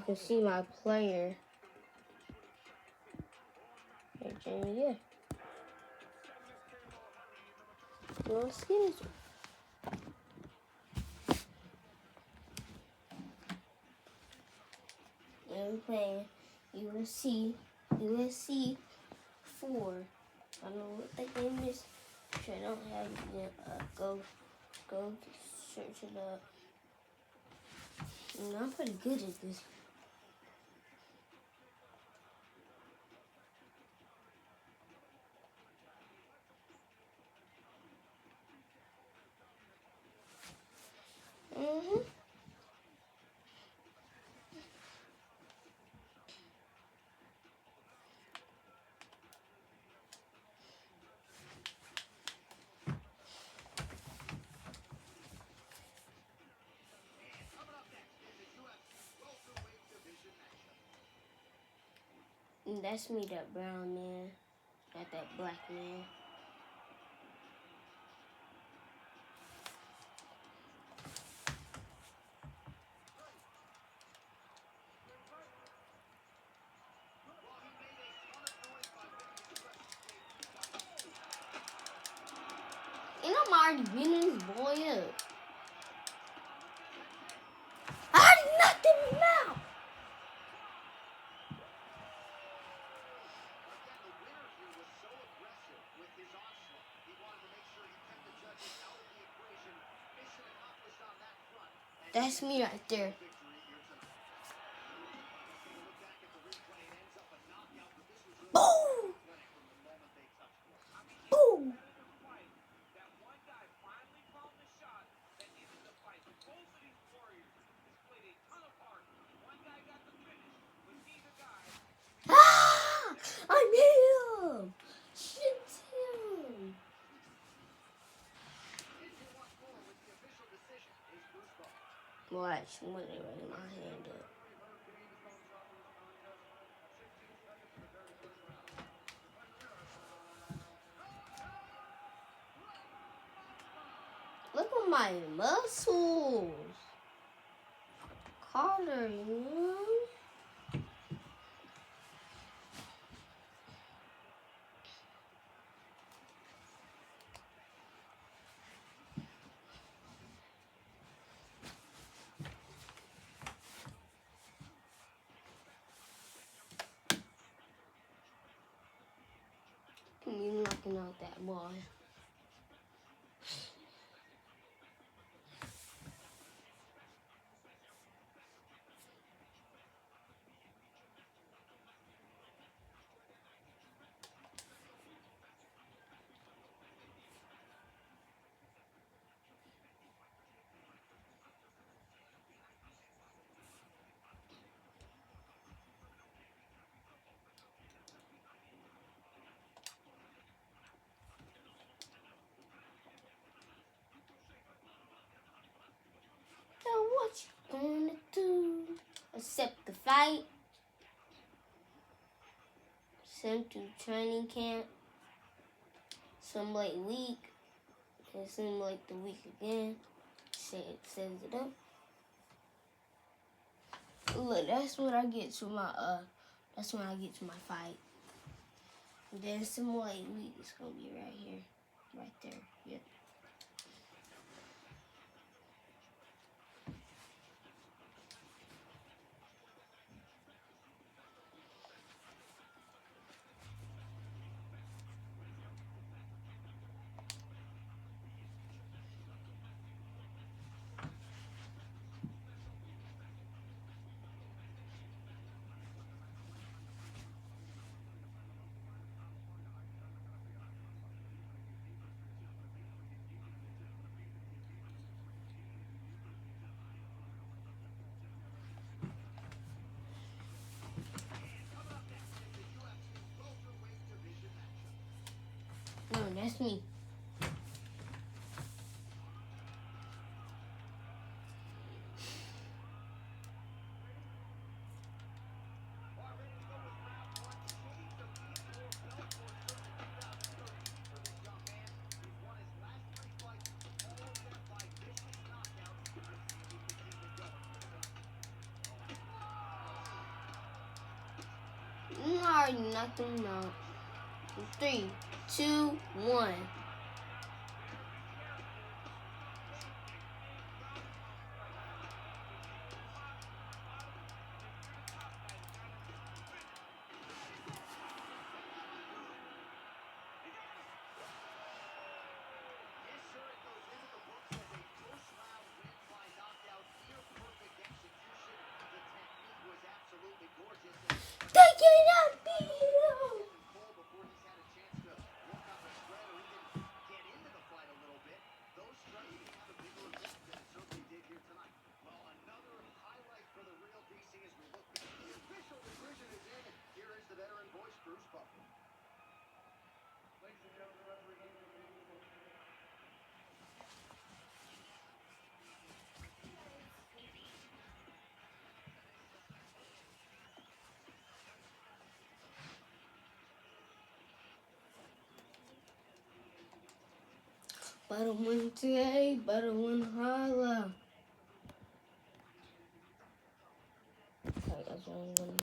can see my player. Yeah. No skins. I'm playing USC 4. I don't know what the game is. Sure, I don't have it. Go search it up. I'm pretty good at this. And that's me, that brown man. Not that black man. And I'm already beating this boy up. I already knocked him out. That's me right there. Boom! Boom! Ah! I'm him! Shit him! Watch, I'm gonna run my hand up. Look at my muscles. Carter, you know? You knocking out that ball. So what you gonna do? Accept the fight. Send to training camp. Some like week. It seemed like the week again. Says it up. Look, that's what I get to my that's when I get to my fight. And then some like week is gonna be right here. Right there. Yep. No, that's me. already knocked them out. 3, 2, 1. They cannot beat him. Better win today, better win holla. Okay, that's what I'm gonna